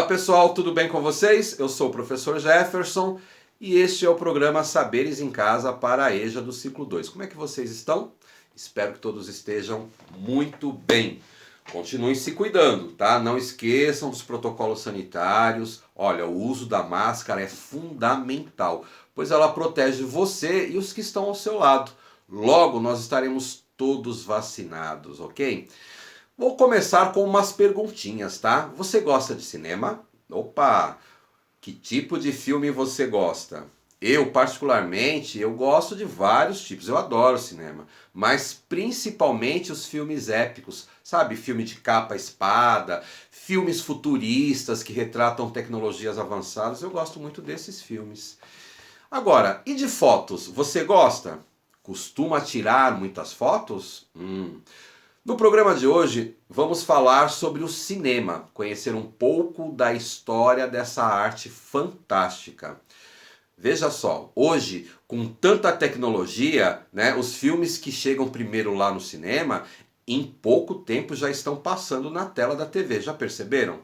pessoal, tudo bem com vocês? Eu sou o professor Jefferson e este é o programa Saberes em Casa para a EJA do ciclo 2. Como é que vocês estão? Espero que todos estejam muito bem. Continuem se cuidando, tá? Não esqueçam dos protocolos sanitários. Olha, o uso da máscara é fundamental, pois ela protege você e os que estão ao seu lado. Logo, nós estaremos todos vacinados, ok? Vou começar com umas perguntinhas, tá? Você gosta de cinema? Opa! Que tipo de filme você gosta? Eu, particularmente, eu gosto de vários tipos. Eu adoro cinema, mas principalmente os filmes épicos, sabe? Filme de capa espada, filmes futuristas que retratam tecnologias avançadas. Eu gosto muito desses filmes. Agora, e de fotos? Você gosta? Costuma tirar muitas fotos? No programa de hoje, vamos falar sobre o cinema, conhecer um pouco da história dessa arte fantástica. Veja só, hoje, com tanta tecnologia, né, os filmes que chegam primeiro lá no cinema, em pouco tempo já estão passando na tela da TV, já perceberam?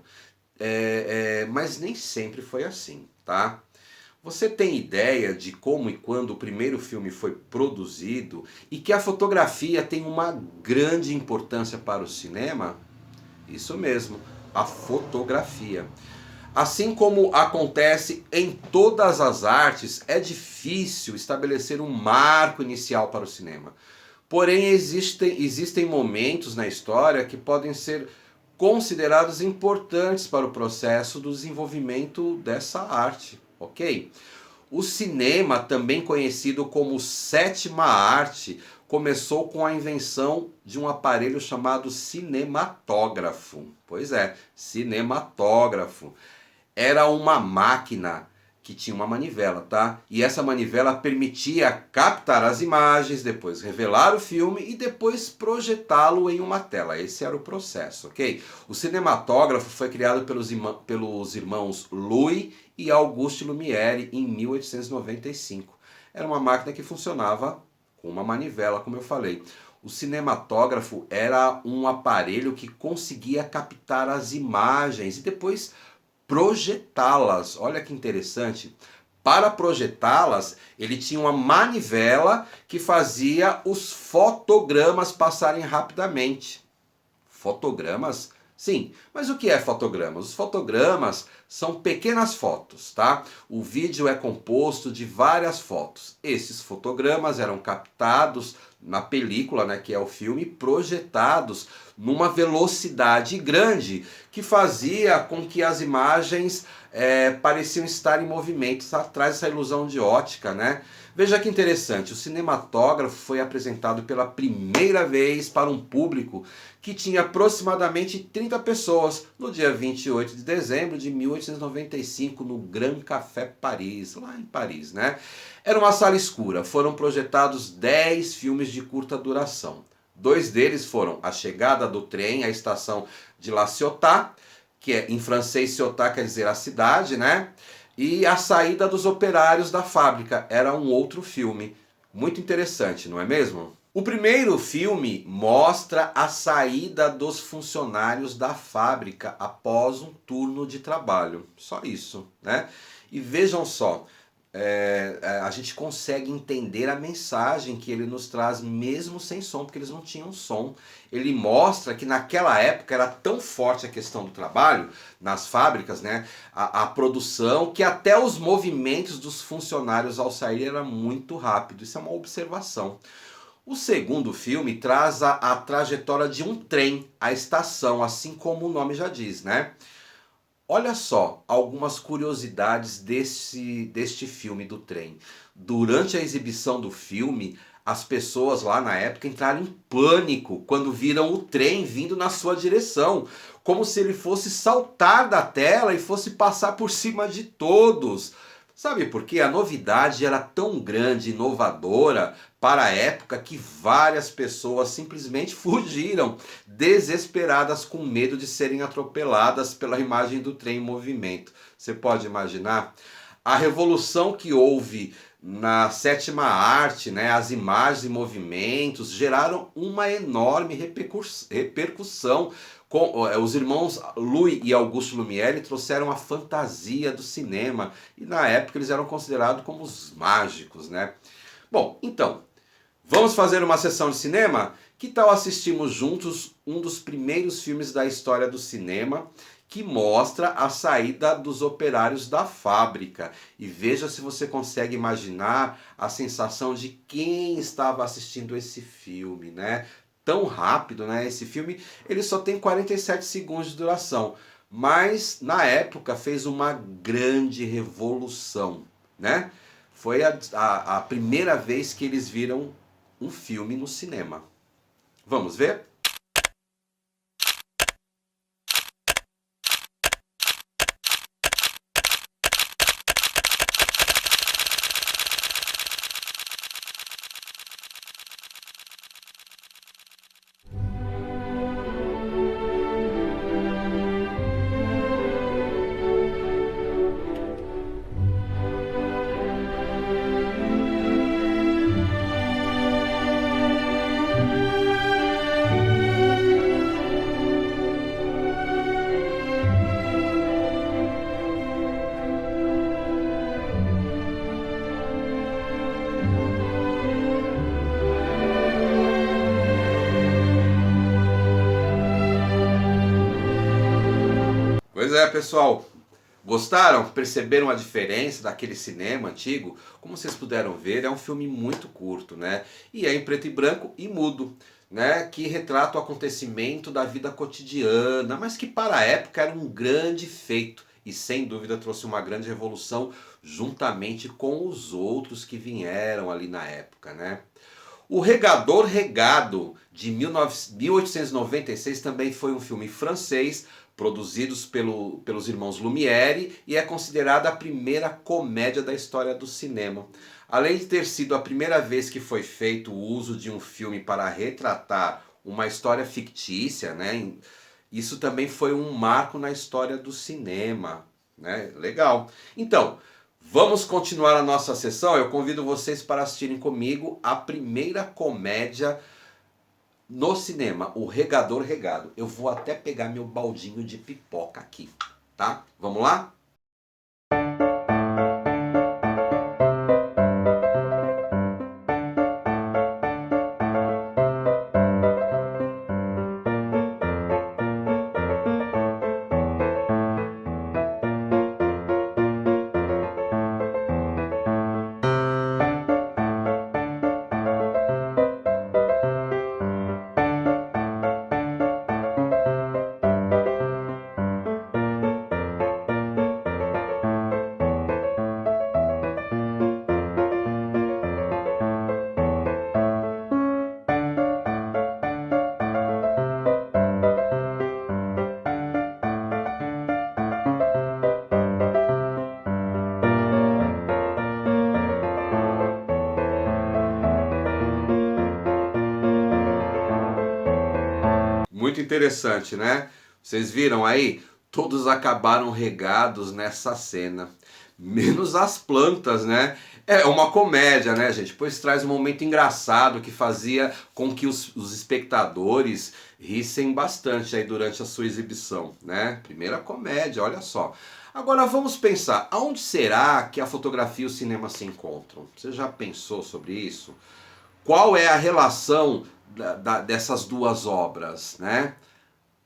Mas nem sempre foi assim, tá? Você tem ideia de como e quando o primeiro filme foi produzido e que a fotografia tem uma grande importância para o cinema? Isso mesmo, a fotografia. Assim como acontece em todas as artes, é difícil estabelecer um marco inicial para o cinema. Porém, existem momentos na história que podem ser considerados importantes para o processo do desenvolvimento dessa arte, ok? O cinema, também conhecido como sétima arte, começou com a invenção de um aparelho chamado cinematógrafo. Pois é, cinematógrafo. Era uma máquina que tinha uma manivela, tá? E essa manivela permitia captar as imagens, depois revelar o filme e depois projetá-lo em uma tela. Esse era o processo, ok? O cinematógrafo foi criado pelos irmãos Louis e Auguste Lumière em 1895. Era uma máquina que funcionava com uma manivela, como eu falei. O cinematógrafo era um aparelho que conseguia captar as imagens e depois projetá-las. Olha que interessante. Para projetá-las, ele tinha uma manivela que fazia os fotogramas passarem rapidamente. Fotogramas? Sim, mas o que é fotogramas? Os fotogramas são pequenas fotos, tá? O vídeo é composto de várias fotos. Esses fotogramas eram captados na película, né, que é o filme, projetados numa velocidade grande que fazia com que as imagens pareciam estar em movimento, traz essa ilusão de ótica, né? Veja que interessante, o cinematógrafo foi apresentado pela primeira vez para um público que tinha aproximadamente 30 pessoas no dia 28 de dezembro de 1895 no Grand Café Paris, lá em Paris, né? Era uma sala escura, foram projetados 10 filmes de curta duração. 2 deles foram A Chegada do Trem à Estação de La Ciotat, que em francês Ciotat quer dizer a cidade, né? E A Saída dos Operários da Fábrica, era um outro filme. Muito interessante, não é mesmo? O primeiro filme mostra a saída dos funcionários da fábrica após um turno de trabalho. Só isso, né? E vejam só, a gente consegue entender a mensagem que ele nos traz mesmo sem som, porque eles não tinham som. Ele mostra que naquela época era tão forte a questão do trabalho nas fábricas, né, a produção, que até os movimentos dos funcionários ao sair era muito rápido. Isso é uma observação. O segundo filme traz a trajetória de um trem, a estação, assim como o nome já diz, né? Olha só algumas curiosidades deste filme do trem. Durante a exibição do filme, as pessoas lá na época entraram em pânico quando viram o trem vindo na sua direção, como se ele fosse saltar da tela e fosse passar por cima de todos. Sabe por quê? A novidade era tão grande, inovadora para a época, que várias pessoas simplesmente fugiram, desesperadas, com medo de serem atropeladas pela imagem do trem em movimento. Você pode imaginar? A revolução que houve na sétima arte, né, as imagens e movimentos geraram uma enorme repercussão Os irmãos Louis e Auguste Lumière trouxeram a fantasia do cinema e na época eles eram considerados como os mágicos, né? Bom, então, vamos fazer uma sessão de cinema? Que tal assistirmos juntos um dos primeiros filmes da história do cinema que mostra a saída dos operários da fábrica? E veja se você consegue imaginar a sensação de quem estava assistindo esse filme, né? Tão rápido, né? Esse filme ele só tem 47 segundos de duração, mas na época fez uma grande revolução, né? Foi a primeira vez que eles viram um filme no cinema. Vamos ver? Pois é, pessoal. Gostaram? Perceberam a diferença daquele cinema antigo? Como vocês puderam ver, é um filme muito curto, né? E é em preto e branco e mudo, né? Que retrata o acontecimento da vida cotidiana, mas que para a época era um grande feito e sem dúvida trouxe uma grande revolução juntamente com os outros que vieram ali na época, né? O Regador Regado, de 1896, também foi um filme francês, produzidos pelos irmãos Lumière, e é considerada a primeira comédia da história do cinema. Além de ter sido a primeira vez que foi feito o uso de um filme para retratar uma história fictícia, né? Isso também foi um marco na história do cinema, né? Legal. Então, vamos continuar a nossa sessão. Eu convido vocês para assistirem comigo a primeira comédia no cinema, O Regador Regado. Eu vou até pegar meu baldinho de pipoca aqui, tá? Vamos lá? Muito interessante, né? Vocês viram aí? Todos acabaram regados nessa cena. Menos as plantas, né? É uma comédia, né, gente? Pois traz um momento engraçado que fazia com que os espectadores rissem bastante aí durante a sua exibição, né? Primeira comédia, olha só. Agora vamos pensar, aonde será que a fotografia e o cinema se encontram? Você já pensou sobre isso? Qual é a relação dessas duas obras, né?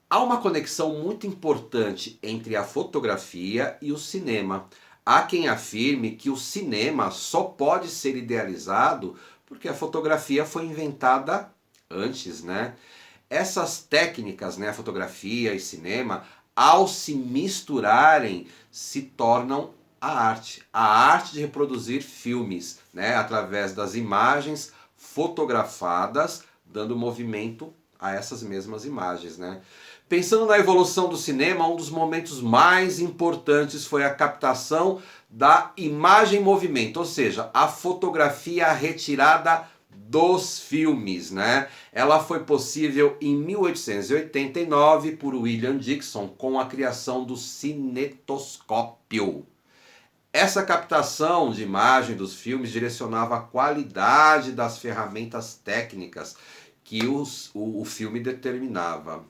Há uma conexão muito importante entre a fotografia e o cinema. Há quem afirme que o cinema só pode ser idealizado porque a fotografia foi inventada antes, né? Essas técnicas, né, fotografia e cinema, ao se misturarem, se tornam a arte de reproduzir filmes, né, através das imagens fotografadas, dando movimento a essas mesmas imagens, né? Pensando na evolução do cinema, um dos momentos mais importantes foi a captação da imagem em movimento, ou seja, a fotografia retirada dos filmes, né? Ela foi possível em 1889 por William Dixon com a criação do cinetoscópio. Essa captação de imagem dos filmes direcionava a qualidade das ferramentas técnicas que o filme determinava.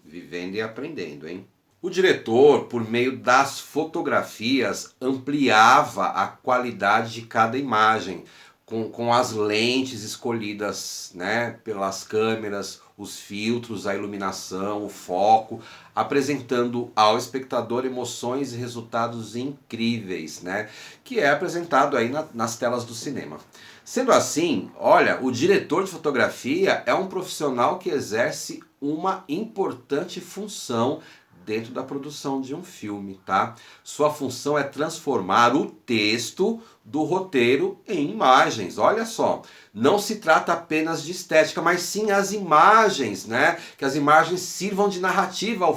vivendo e aprendendo, hein? O diretor, por meio das fotografias, ampliava a qualidade de cada imagem, com as lentes escolhidas, né, pelas câmeras, os filtros, a iluminação, o foco, apresentando ao espectador emoções e resultados incríveis, né, que é apresentado aí nas telas do cinema. Sendo assim, olha, o diretor de fotografia é um profissional que exerce uma importante função dentro da produção de um filme, tá? Sua função é transformar o texto do roteiro em imagens. Olha só, não se trata apenas de estética, mas sim as imagens, né? Que as imagens sirvam de narrativa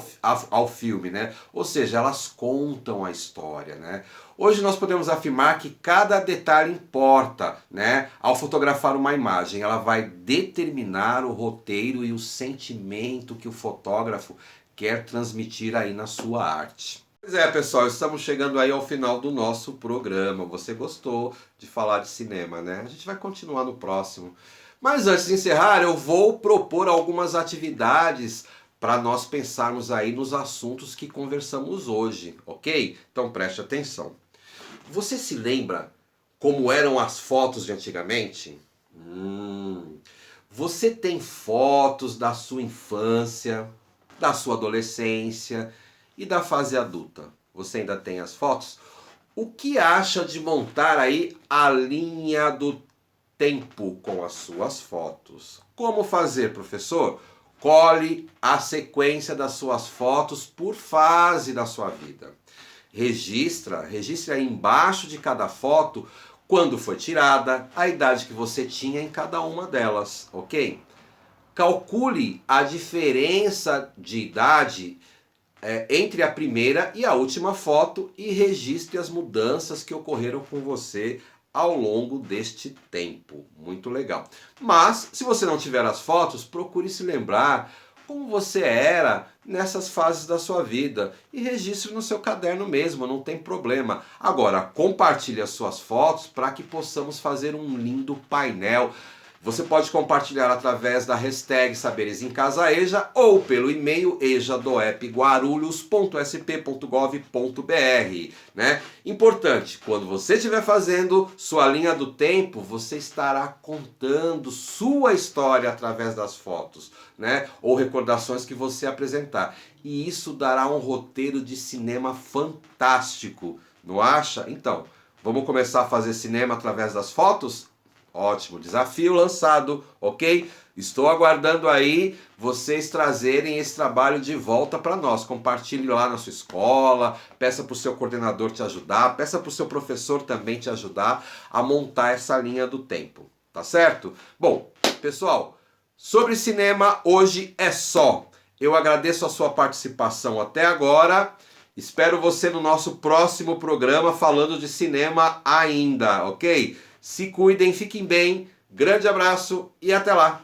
ao filme, né? Ou seja, elas contam a história, né? Hoje nós podemos afirmar que cada detalhe importa, né? Ao fotografar uma imagem, ela vai determinar o roteiro e o sentimento que o fotógrafo quer transmitir aí na sua arte. Pois é, pessoal, estamos chegando aí ao final do nosso programa. Você gostou de falar de cinema, né? A gente vai continuar no próximo. Mas antes de encerrar, eu vou propor algumas atividades para nós pensarmos aí nos assuntos que conversamos hoje, ok? Então preste atenção. Você se lembra como eram as fotos de antigamente? Você tem fotos da sua infância, da sua adolescência e da fase adulta? Você ainda tem as fotos? O que acha de montar aí a linha do tempo com as suas fotos? Como fazer, professor? Cole a sequência das suas fotos por fase da sua vida. Registre aí embaixo de cada foto quando foi tirada, a idade que você tinha em cada uma delas, ok? Calcule a diferença de idade entre a primeira e a última foto e registre as mudanças que ocorreram com você ao longo deste tempo. Muito legal. Mas, se você não tiver as fotos, procure se lembrar como você era nessas fases da sua vida e registre no seu caderno mesmo, não tem problema. Agora, compartilhe as suas fotos para que possamos fazer um lindo painel. Você pode compartilhar através da hashtag Saberes em Casa EJA ou pelo e-mail ejadoepguarulhos.sp.gov.br, né? Importante, quando você estiver fazendo sua linha do tempo, você estará contando sua história através das fotos, né? Ou recordações que você apresentar. E isso dará um roteiro de cinema fantástico, não acha? Então, vamos começar a fazer cinema através das fotos? Ótimo, desafio lançado, ok? Estou aguardando aí vocês trazerem esse trabalho de volta para nós. Compartilhe lá na sua escola, peça para o seu coordenador te ajudar, peça para o seu professor também te ajudar a montar essa linha do tempo, tá certo? Bom, pessoal, sobre cinema hoje é só. Eu agradeço a sua participação até agora. Espero você no nosso próximo programa falando de cinema ainda, ok? Se cuidem, fiquem bem, grande abraço e até lá!